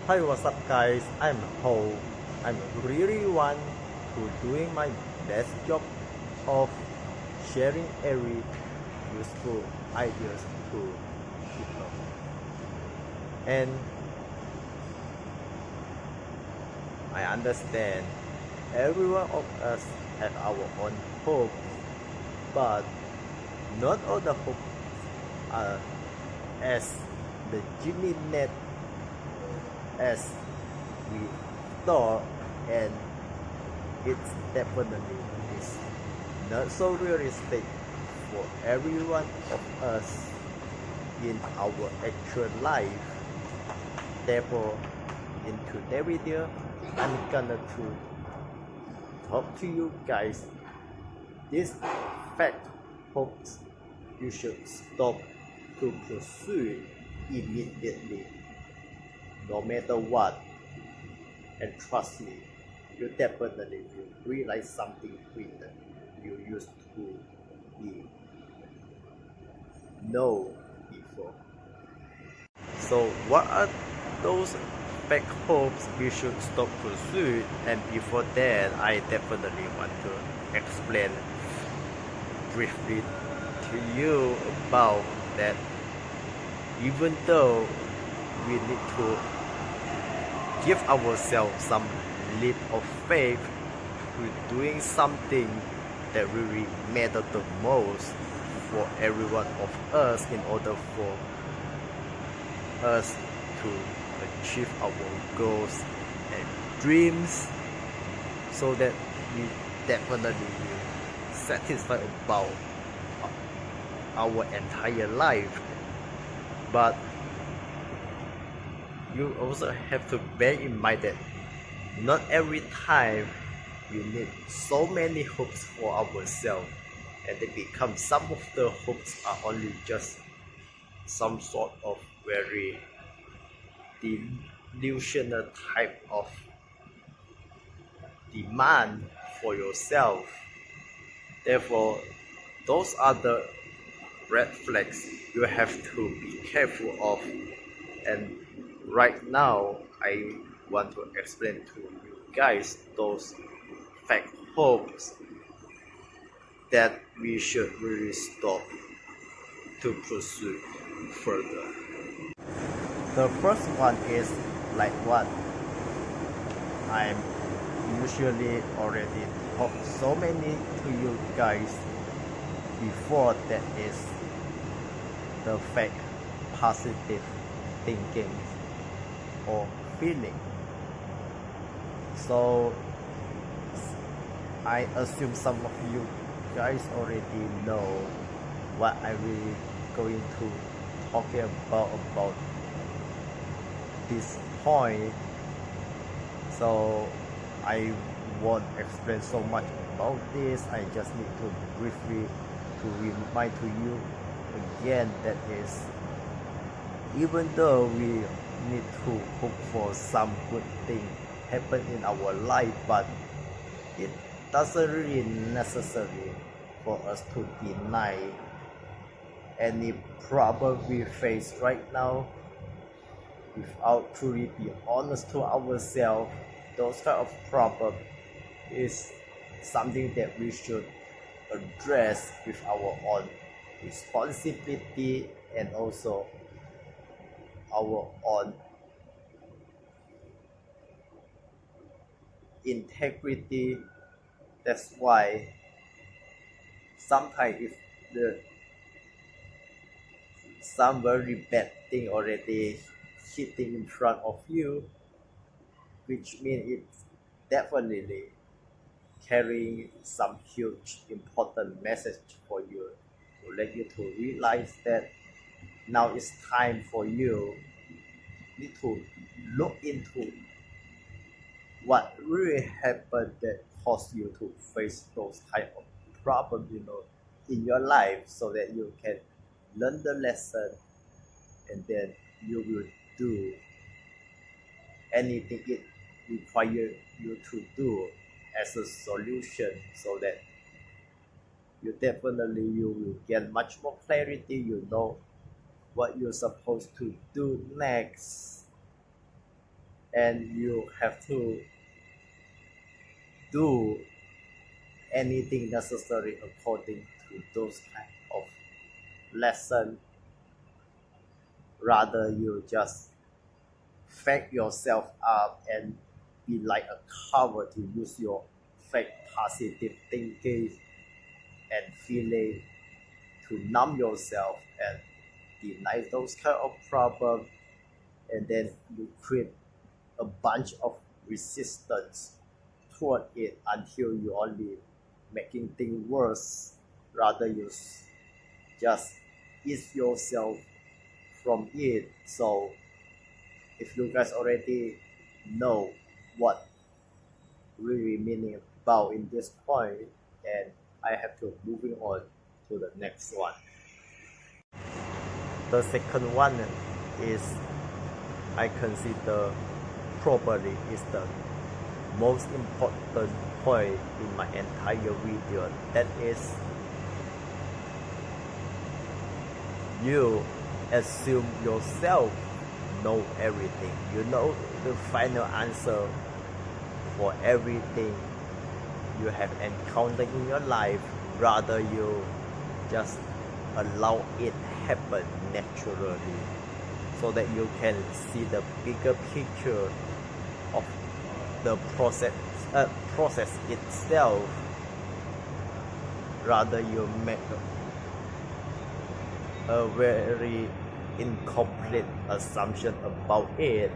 Hi, what's up, guys? I'm Ho. I'm really want to doing my best job of sharing every useful ideas to people. And I understand every one of us have our own hope, but not all the hopes are as legitimate as we thought, and it's definitely is not so realistic for every one of us in our actual life. Therefore, in today's video, I'm gonna to talk to you guys this fact hopes you should stop to pursue immediately, no matter what. And trust me, you definitely will realize something quicker you used to be know before. So what are those fake hopes we should stop pursuing? And before that, I definitely want to explain briefly to you about that. Even though we need to give ourselves some leap of faith to doing something that really matter the most for every one of us in order for us to achieve our goals and dreams, so that we definitely will satisfied about our entire life. But you also have to bear in mind that not every time we need so many hopes for ourselves, and they become some of the hopes are only just some sort of very delusional type of demand for yourself. Therefore, those are the red flags you have to be careful of. And right now, I want to explain to you guys those fake hopes that we should really stop to pursue further. The first one is like what I'm usually already talked so many to you guys before, that is the fake positive thinking or feeling. So I assume some of you guys already know what I really going to talking about this point. So I won't explain so much about this. I just need to briefly to remind to you again, that is, even though we need to hope for some good thing happen in our life, but it doesn't really necessary for us to deny any problem we face right now without truly be honest to ourselves. Those kind of problem is something that we should address with our own responsibility and also our own integrity. That's why sometimes if the some very bad thing already hitting in front of you, which means it's definitely carrying some huge important message for you, to let you to realize that now it's time for you need to look into what really happened that caused you to face those kind of problems, in your life, so that you can learn the lesson, and then you will do anything it requires you to do as a solution, so that you will get much more clarity. You know what you're supposed to do next. and you have to do anything necessary according to those kind of lesson, rather you just fake yourself up and be like a cover to use your fake positive thinking and feeling to numb yourself and deny those kind of problems, and then you create a bunch of resistance toward it until you only making things worse, rather you just ease yourself from it. So if you guys already know what really meaning about in this point, and I have to moving on to the next one. The second one is I consider probably is the most important point in my entire video. That is, you assume yourself know everything. You know the final answer for everything you have encountered in your life, rather you just allow it happen naturally, so that you can see the bigger picture of the process itself, rather you make a very incomplete assumption about it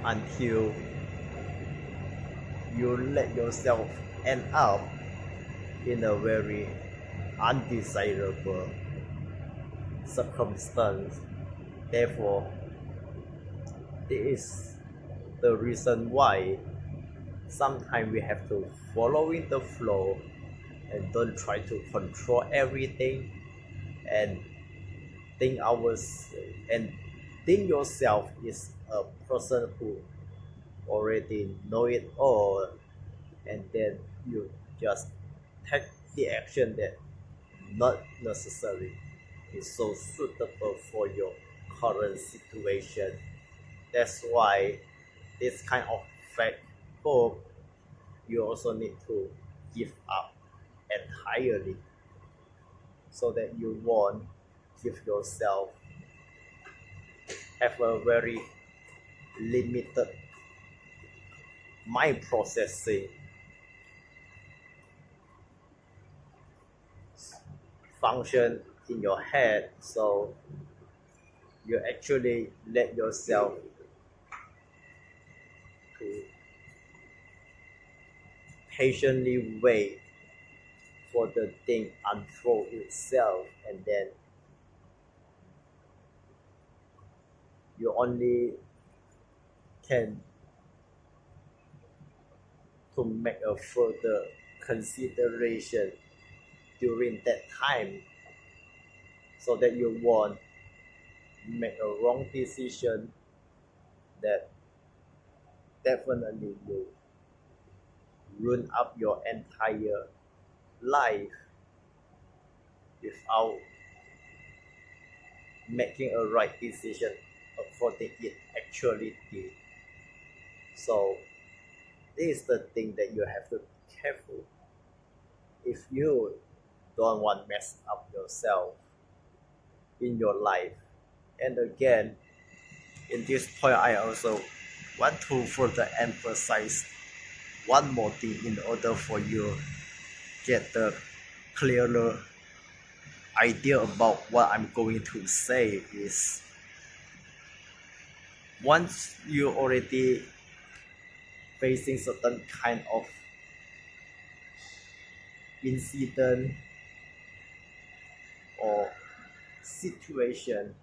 until you let yourself end up in a very undesirable circumstance. Therefore, this is the reason why sometimes we have to follow in the flow and don't try to control everything, and think ours and think yourself is a person who already know it all, and then you just take the action that not necessarily is so suitable for your current situation. That's why this kind of fake hope you also need to give up entirely, so that you won't give yourself have a very limited mind processing function in your head, so you actually let yourself to patiently wait for the thing unfold itself, and then you only can to make a further consideration during that time, so that you won't make a wrong decision that definitely will ruin up your entire life without making a right decision according it actually did. So this is the thing that you have to be careful if you don't want to mess up yourself in your life. And again, in this point, I also want to further emphasize one more thing in order for you get the clearer idea about what I'm going to say is, once you already facing certain kind of incident or situation,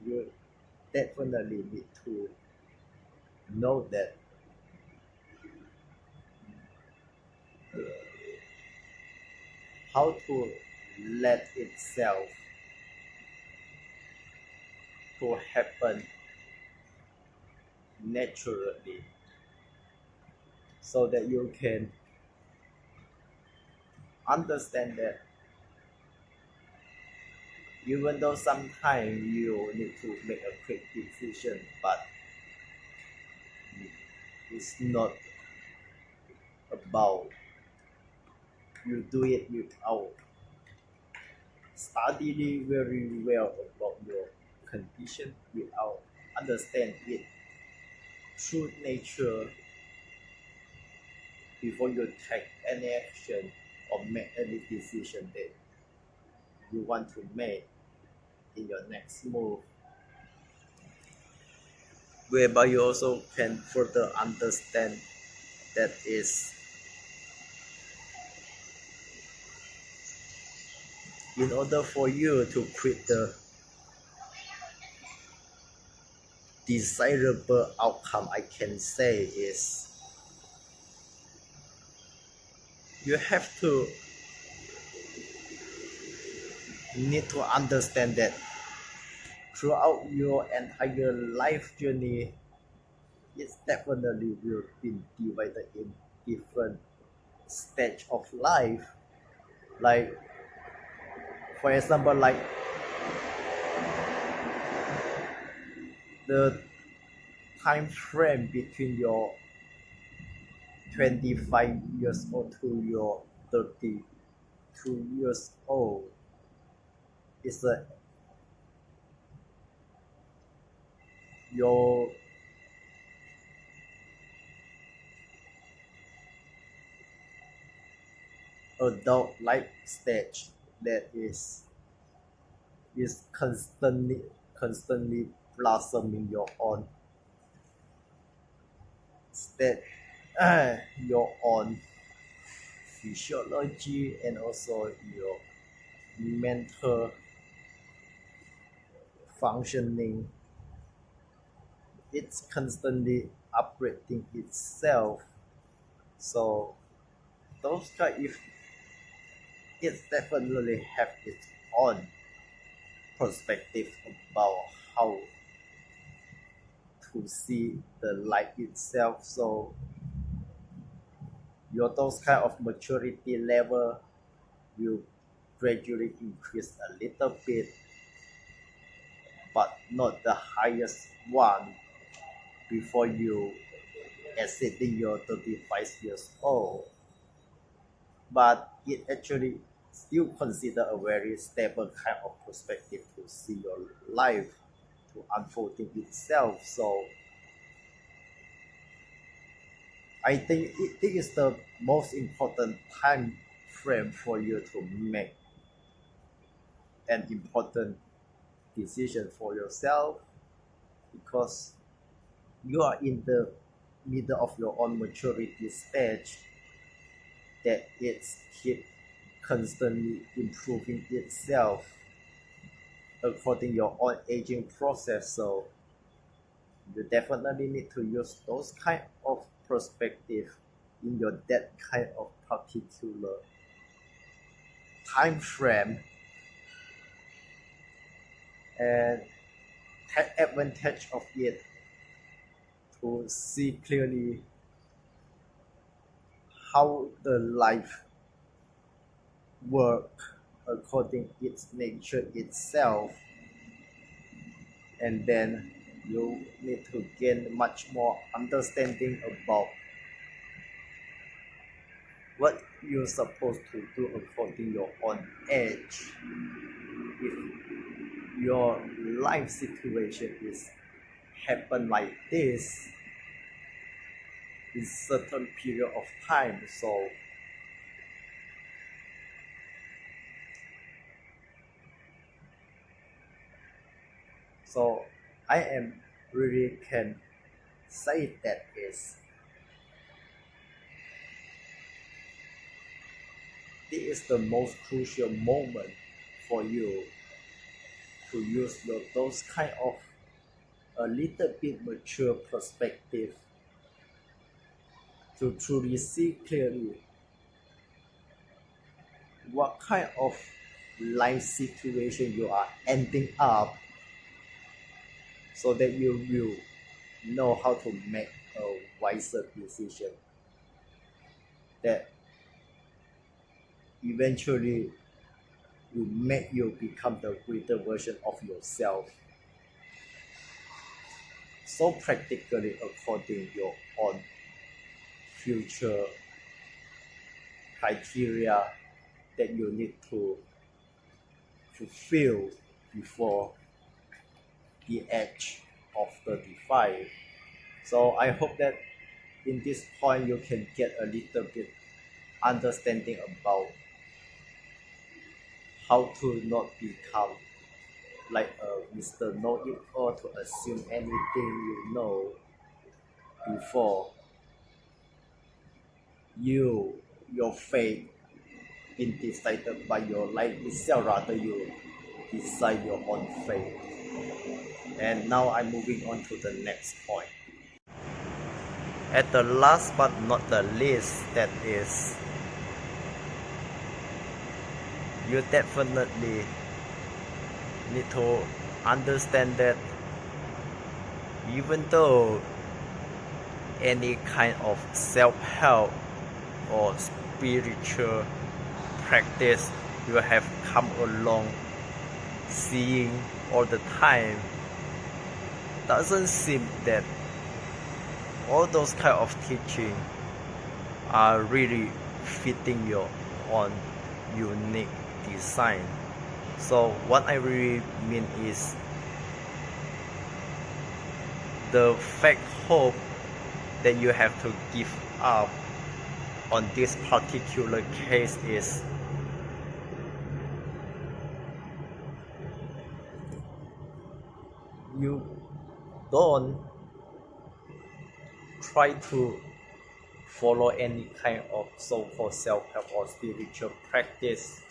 you definitely need to know that how to let itself to happen naturally, so that you can understand that even though sometimes you need to make a quick decision, but is not about you do it without studying very well about your condition, without understand it true nature before you take any action or make any decision that you want to make in your next move, whereby you also can further understand that is in order for you to create the desirable outcome, I can say is you have to need to understand that throughout your entire life journey, it definitely will be divided in different stage of life. Like for example, like the time frame between your 25 years old to your 32 years old is your adult life stage that is constantly blossoming your own state, your own physiology, and also your mental functioning. It's constantly upgrading itself. So those kind, if it definitely have its own perspective about how to see the life itself. So your those kind of maturity level will gradually increase a little bit, but not the highest one before you exceeding your 35 years old. But it actually still consider a very stable kind of perspective to see your life to unfolding itself. So I think it is the most important time frame for you to make an important decision for yourself, because you are in the middle of your own maturity stage that it's keep constantly improving itself according your own aging process. So you definitely need to use those kind of perspective in your that kind of particular time frame, and take advantage of it to see clearly how the life work according its nature itself, and then you need to gain much more understanding about what you're supposed to do according your own age. If your life situation is happen like this in certain period of time, so I am really can say that is this is the most crucial moment for you to use those kind of a little bit mature perspective to truly see clearly what kind of life situation you are ending up, so that you will know how to make a wiser decision that eventually will make you become the greater version of yourself, so practically according your own future criteria that you need to fulfill before the age of 35. So I hope that in this point you can get a little bit understanding about how to not become like a Mr. Know-it or to assume anything you know before your fate been decided by your life itself, rather you decide your own fate. And now I'm moving on to the next point. At the last but not the least, that is, you definitely need to understand that even though any kind of self-help or spiritual practice you have come along seeing all the time, doesn't seem that all those kind of teaching are really fitting your own unique design. So what I really mean is the fake hope that you have to give up on this particular case is you don't try to follow any kind of so-called self-help or spiritual practice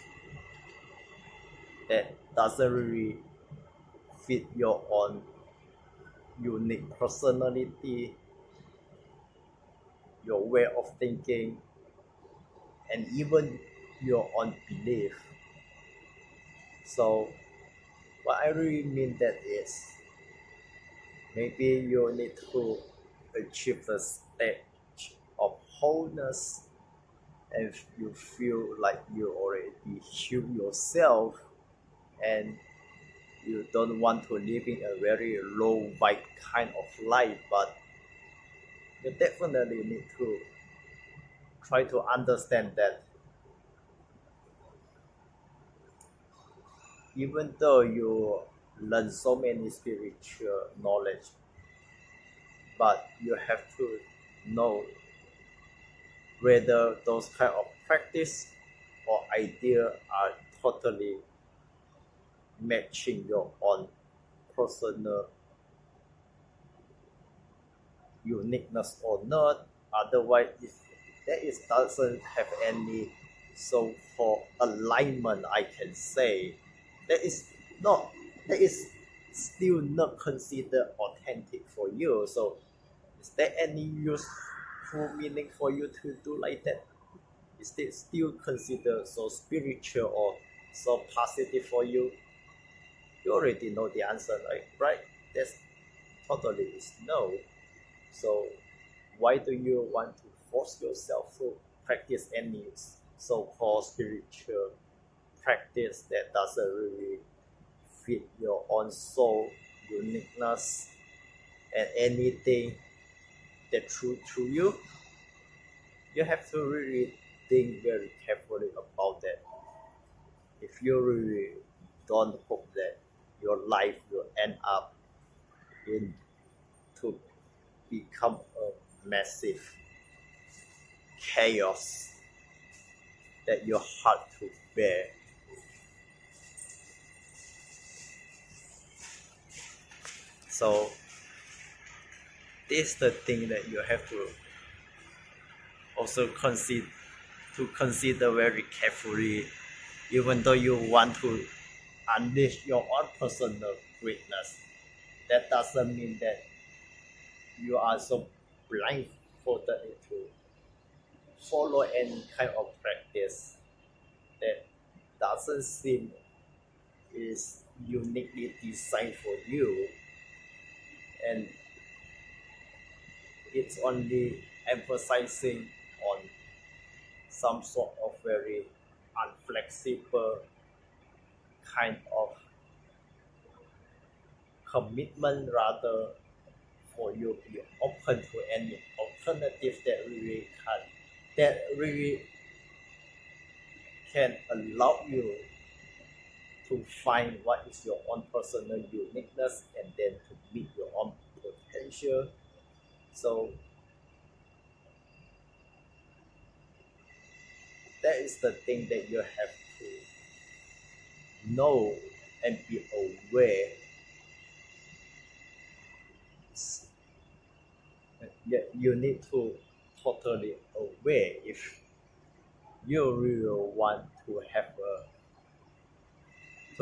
that doesn't really fit your own unique personality, your way of thinking, and even your own belief. So what I really mean that is maybe you need to achieve the stage of wholeness, and if you feel like you already healed yourself and you don't want to live in a very low vibe kind of life, but you definitely need to try to understand that even though you learn so many spiritual knowledge, but you have to know whether those kind of practice or idea are totally matching your own personal uniqueness or not. Otherwise, if that is doesn't have any so-called alignment, I can say that is not, that is still not considered authentic for you. So is there any useful meaning for you to do like that? Is it still considered so spiritual or so positive for you? You already know the answer, right? That's totally is no. So why do you want to force yourself to practice any so-called spiritual practice that doesn't really fit your own soul uniqueness and anything that true to you? You have to really think very carefully about that. If you really don't hope that your life will end up in to become a massive chaos that you're hard to bear. So this is the thing that you have to also consider very carefully, even though you want to unleash your own personal greatness. That doesn't mean that you are so blindfolded into follow any kind of practice that doesn't seem is uniquely designed for you, and it's only emphasizing on some sort of very unflexible kind of commitment, rather for you to be open to any alternative that really can allow you to find what is your own personal uniqueness and then to meet your own potential. So that is the thing that you have to know and be aware. You need to totally aware if you really want to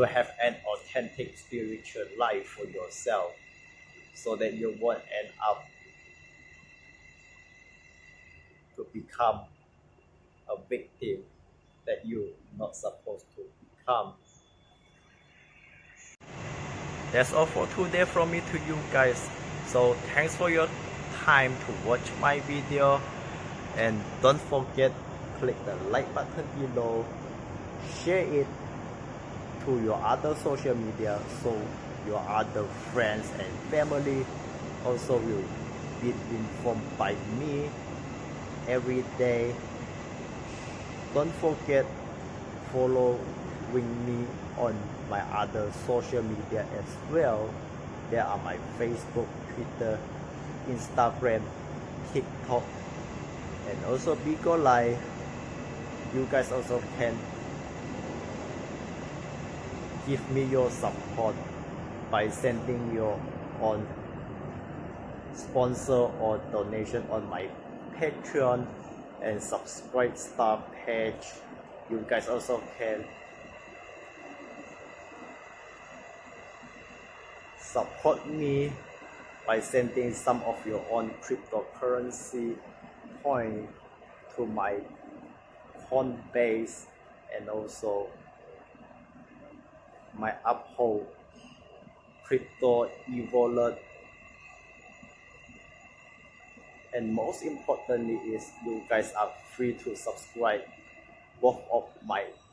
have an authentic spiritual life for yourself, so that you won't end up to become a victim that you're not supposed to become. That's all for today from me to you guys. So thanks for your time to watch my video, and don't forget, click the like button below, share it to your other social media so your other friends and family also will be informed by me every day. Don't forget following me on my other social media as well. There are my Facebook, Twitter, Instagram, TikTok, and also Bigo Live. You guys also can give me your support by sending your own sponsor or donation on my Patreon and subscribe star page. You guys also can support me by sending some of your own cryptocurrency coin to my Coinbase and also my Uphold crypto e-wallet. And most importantly is you guys are free to subscribe both of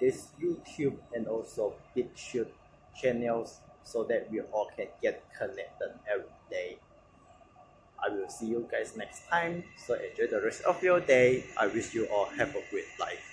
this YouTube and also BitChute channels so that we all can get connected every day. I will see you guys next time. So enjoy the rest of your day. I wish you all have a great life.